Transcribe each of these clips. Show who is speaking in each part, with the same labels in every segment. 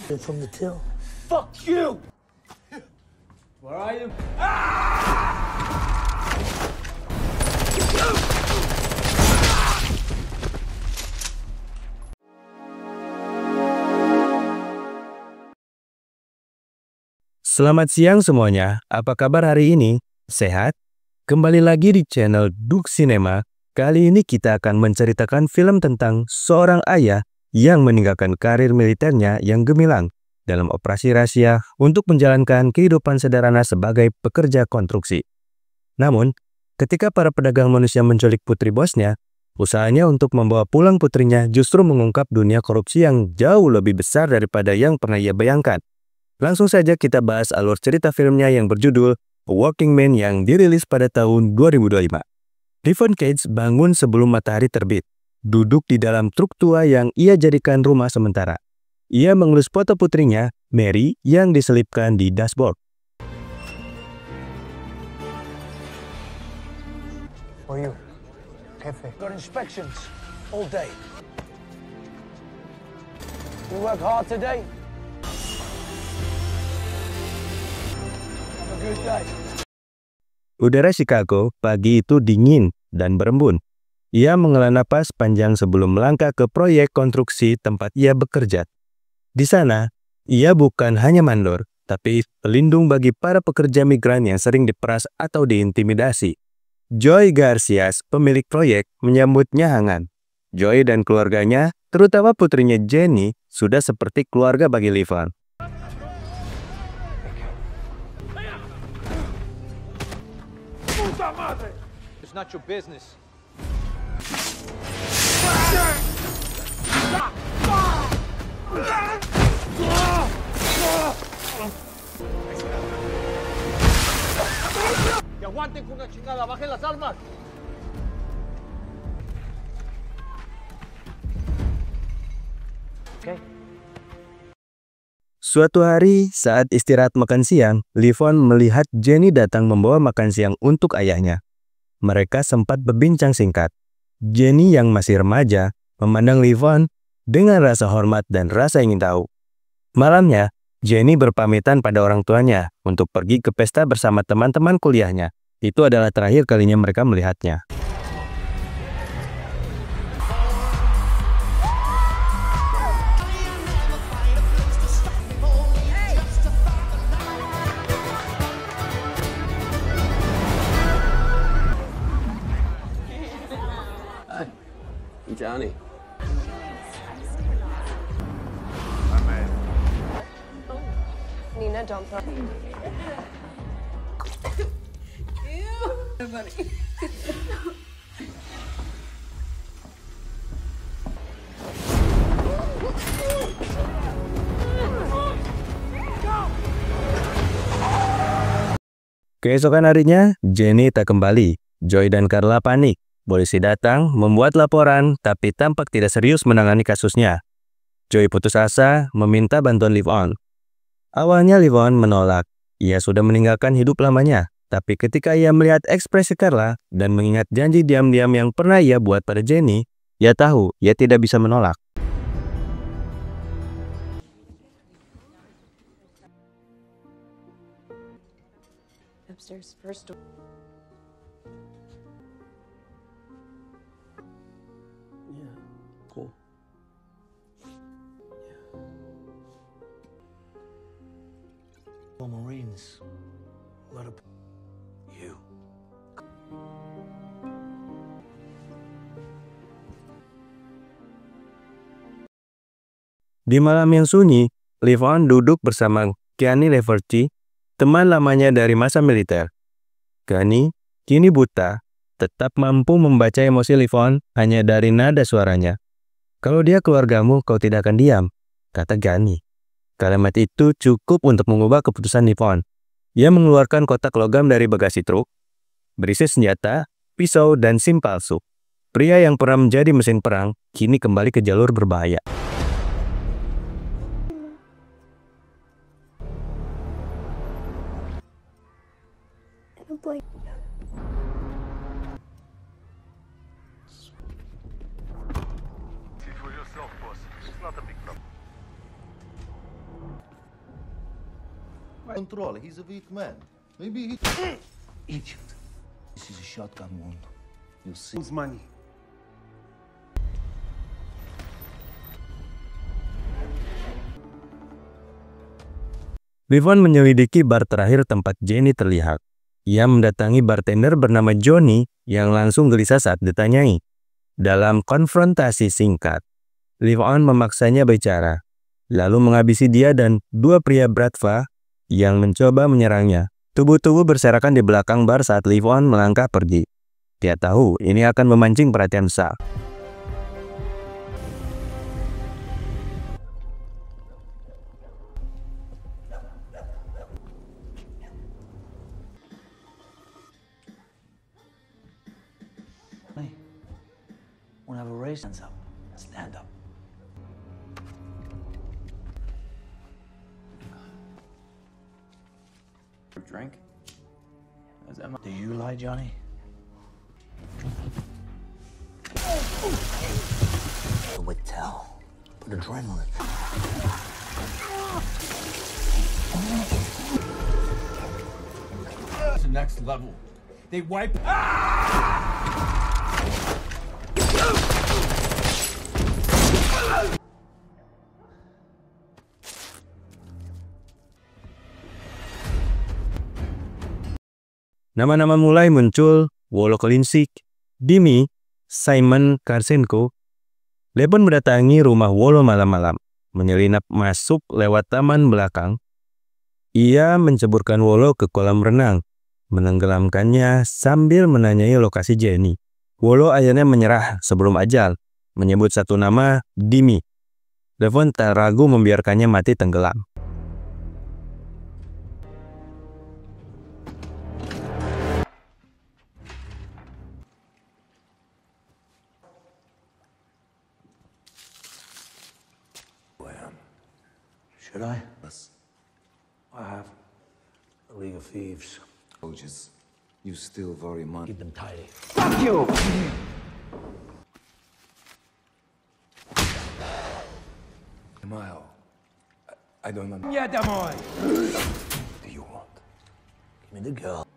Speaker 1: From the till.
Speaker 2: Fuck you! Where are you?
Speaker 3: Selamat siang semuanya, apa kabar hari ini? Sehat? Kembali lagi di channel Duk Cinema. Kali ini kita akan menceritakan film tentang seorang ayah yang meninggalkan karir militernya yang gemilang dalam operasi rahasia untuk menjalankan kehidupan sederhana sebagai pekerja konstruksi. Namun, ketika para pedagang manusia menculik putri bosnya, usahanya untuk membawa pulang putrinya justru mengungkap dunia korupsi yang jauh lebih besar daripada yang pernah ia bayangkan. Langsung saja kita bahas alur cerita filmnya yang berjudul A Working Man yang dirilis pada tahun 2025. Levon Cage bangun sebelum matahari terbit, duduk di dalam truk tua yang ia jadikan rumah sementara. Ia mengelus foto putrinya, Mary, yang diselipkan di dashboard.
Speaker 1: Where are you? Cafe.
Speaker 2: Got inspections all day. You work hard today? Have a good day.
Speaker 3: Udara Chicago pagi itu dingin dan berembun. Ia menghela napas panjang sebelum melangkah ke proyek konstruksi tempat ia bekerja. Di sana, ia bukan hanya mandor, tapi pelindung bagi para pekerja migran yang sering diperas atau diintimidasi. Joy Garcia, pemilik proyek, menyambutnya hangat. Joy dan keluarganya, terutama putrinya Jenny, sudah seperti keluarga bagi Levon.
Speaker 2: It's not your business. Que aguanten con una chingada, bajen las armas. Okay.
Speaker 3: Suatu hari, saat istirahat makan siang, Levon melihat Jenny datang membawa makan siang untuk ayahnya. Mereka sempat berbincang singkat. Jenny yang masih remaja memandang Levon dengan rasa hormat dan rasa ingin tahu. Malamnya, Jenny berpamitan pada orang tuanya untuk pergi ke pesta bersama teman-teman kuliahnya. Itu adalah terakhir kalinya mereka melihatnya.
Speaker 4: Johnny.
Speaker 5: Nina, don't throw. Ew. Buddy.
Speaker 3: Keesokan harinya, Jenny tak kembali. Joy dan Carla panik. Polisi datang, membuat laporan, tapi tampak tidak serius menangani kasusnya. Joy putus asa, meminta bantuan Levon. Awalnya Levon menolak. Ia sudah meninggalkan hidup lamanya. Tapi ketika ia melihat ekspresi Carla dan mengingat janji diam-diam yang pernah ia buat pada Jenny, ia tahu ia tidak bisa menolak.
Speaker 5: Upstairs, first door.
Speaker 4: Yeah, cool.
Speaker 1: For Marines. What a... You.
Speaker 3: Di malam yang sunyi, Levon duduk bersama Keani Leverty, teman lamanya dari masa militer. Keani, kini buta, tetap mampu membaca emosi Levon hanya dari nada suaranya. Kalau dia keluargamu, kau tidak akan diam, kata Keani. Kalimat itu cukup untuk mengubah keputusan Levon. Ia mengeluarkan kotak logam dari bagasi truk, berisi senjata, pisau, dan SIM palsu. Pria yang pernah menjadi mesin perang, kini kembali ke jalur berbahaya.
Speaker 6: Control, he's a weak man. Maybe he...
Speaker 1: Idiot. This is a shotgun wound. You'll see.
Speaker 4: Who's money?
Speaker 3: Levon menyelidiki bar terakhir tempat Jenny terlihat. Ia mendatangi bartender bernama Johnny yang langsung gelisah saat ditanyai. Dalam konfrontasi singkat, Levon memaksanya bicara, lalu menghabisi dia dan dua pria Bratva yang mencoba menyerangnya. Tubuh-tubuh berserakan di belakang bar saat Levon melangkah pergi. Dia tahu ini akan memancing perhatian Sal.
Speaker 1: Hey, wanna have a race? Hands up. Stand up.
Speaker 7: Drink?
Speaker 1: Do you lie, Johnny? With tell. Put adrenaline.
Speaker 2: It's the next level. They wipe.
Speaker 3: Nama-nama mulai muncul: Wolo Kolinsik, Dimi, Simon Karsenko. Levon mendatangi rumah Wolo malam-malam, menyelinap masuk lewat taman belakang. Ia menceburkan Wolo ke kolam renang, menenggelamkannya sambil menanyai lokasi Jenny. Wolo akhirnya menyerah sebelum ajal, menyebut satu nama, Dimi. Levon tak ragu membiarkannya mati tenggelam.
Speaker 1: Should I?
Speaker 6: Yes.
Speaker 1: I have a League of Thieves.
Speaker 6: Just, you still very much.
Speaker 1: Keep them tidy.
Speaker 2: Fuck you!
Speaker 6: Mile. I don't know.
Speaker 2: Yeah, домой!
Speaker 1: What do you want? Give me the girl.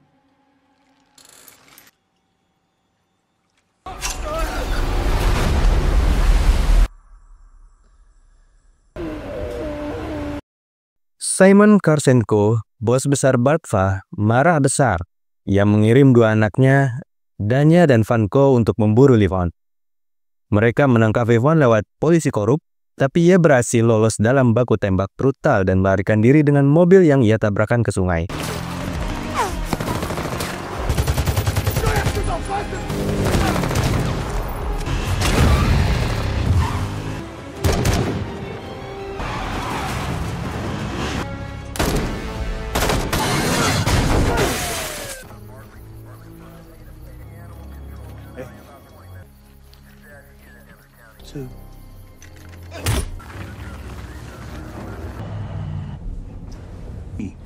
Speaker 3: Simon Karsenko, bos besar Bratva, marah besar. Ia mengirim dua anaknya, Danya dan Vanko, untuk memburu Levon. Mereka menangkap Levon lewat polisi korup, tapi ia berhasil lolos dalam baku tembak brutal dan melarikan diri dengan mobil yang ia tabrakan ke sungai.
Speaker 1: Two. E.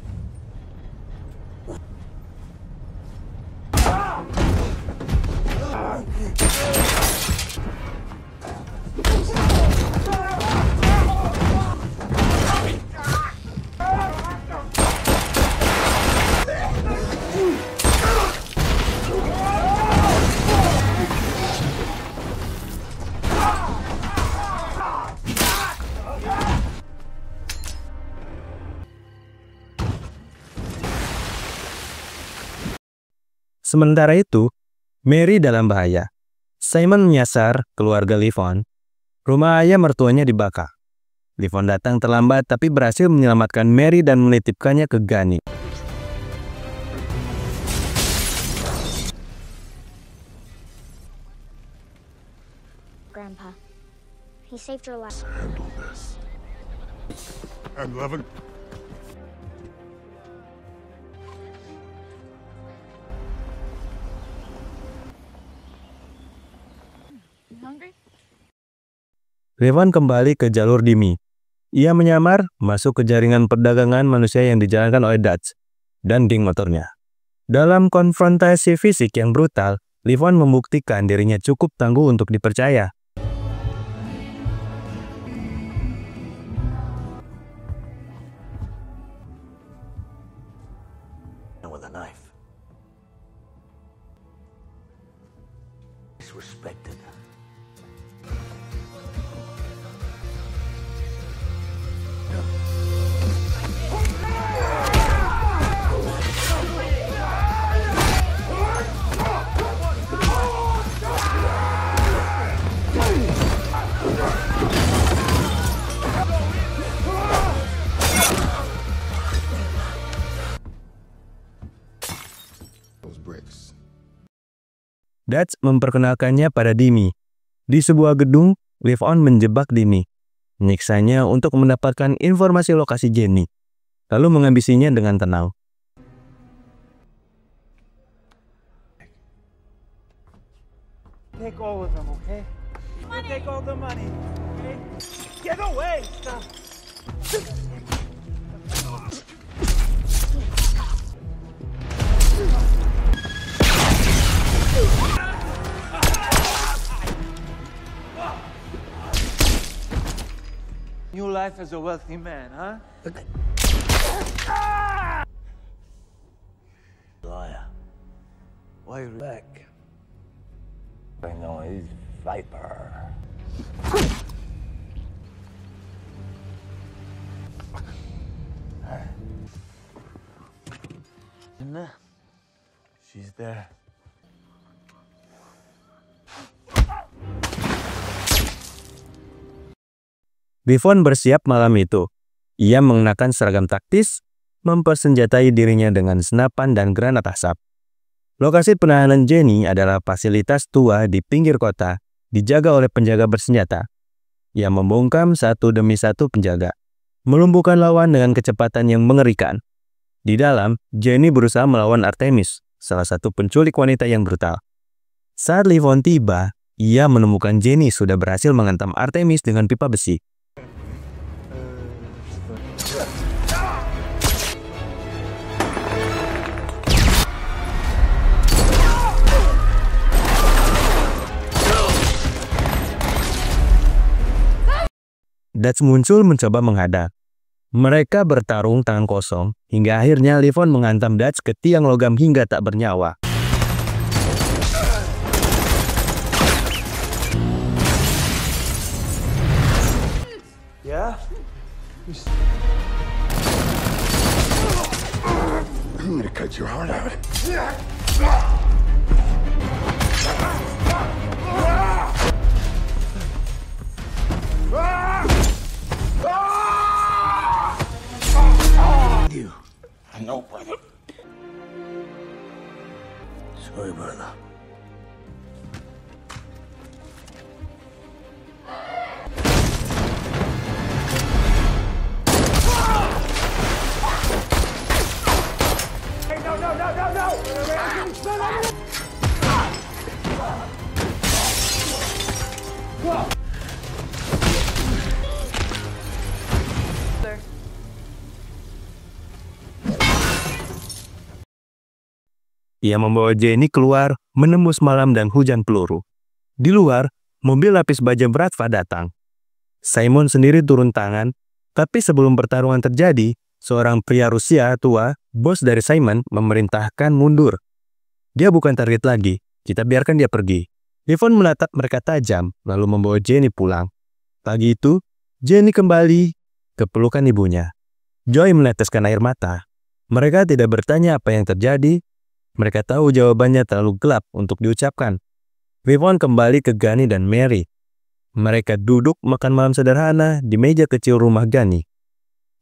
Speaker 3: Sementara itu, Mary dalam bahaya. Simon menyasar keluarga Levon. Rumah ayah mertuanya dibakar. Levon datang terlambat tapi berhasil menyelamatkan Mary dan menitipkannya ke Gunny.
Speaker 8: Grandpa, he saved your life.
Speaker 6: Handle this. And Levin.
Speaker 3: Levon kembali ke jalur Dimi. Ia menyamar masuk ke jaringan perdagangan manusia yang dijalankan oleh Dutch dan geng motornya. Dalam konfrontasi fisik yang brutal, Levon membuktikan dirinya cukup tangguh untuk dipercaya. Dutch memperkenalkannya pada Dimi. Di sebuah gedung, Liv-On menjebak Dimi, menyiksanya untuk mendapatkan informasi lokasi Jenny, lalu menghabisinya dengan tenang.
Speaker 2: Take all of them, okay? You take all the money, okay? Get away! Stop! New life as a wealthy man, huh?
Speaker 1: Liar. Why are you back?
Speaker 6: I know he's Viper.
Speaker 1: Nah,
Speaker 2: She's there.
Speaker 3: Liv-On bersiap malam itu. Ia mengenakan seragam taktis, mempersenjatai dirinya dengan senapan dan granat asap. Lokasi penahanan Jenny adalah fasilitas tua di pinggir kota, dijaga oleh penjaga bersenjata. Ia membungkam satu demi satu penjaga, melumpuhkan lawan dengan kecepatan yang mengerikan. Di dalam, Jenny berusaha melawan Artemis, salah satu penculik wanita yang brutal. Saat Liv-On tiba, ia menemukan Jenny sudah berhasil menghantam Artemis dengan pipa besi. Dutch muncul mencoba menghadang. Mereka bertarung tangan kosong, hingga akhirnya Liv-On menghantam Dutch ke tiang logam hingga tak bernyawa.
Speaker 2: Yeah?
Speaker 6: I'm gonna cut your heart out.
Speaker 1: I know, brother. Sorry, brother.
Speaker 3: Ia membawa Jenny keluar, menembus malam dan hujan peluru. Di luar, mobil lapis baja Bratva datang. Simon sendiri turun tangan, tapi sebelum pertarungan terjadi, seorang pria Rusia tua, bos dari Simon, memerintahkan mundur. Dia bukan target lagi, kita biarkan dia pergi. Liv-On menatap mereka tajam, lalu membawa Jenny pulang. Pagi itu, Jenny kembali ke pelukan ibunya. Joy meneteskan air mata. Mereka tidak bertanya apa yang terjadi. Mereka tahu jawabannya terlalu gelap untuk diucapkan. Liv-On kembali ke Gunny dan Mary. Mereka duduk makan malam sederhana di meja kecil rumah Gunny.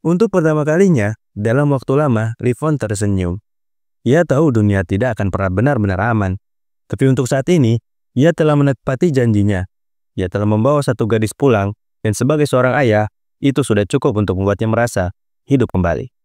Speaker 3: Untuk pertama kalinya, dalam waktu lama, Liv-On tersenyum. Ia tahu dunia tidak akan pernah benar-benar aman. Tapi untuk saat ini, ia telah menepati janjinya. Ia telah membawa satu gadis pulang, dan sebagai seorang ayah, itu sudah cukup untuk membuatnya merasa hidup kembali.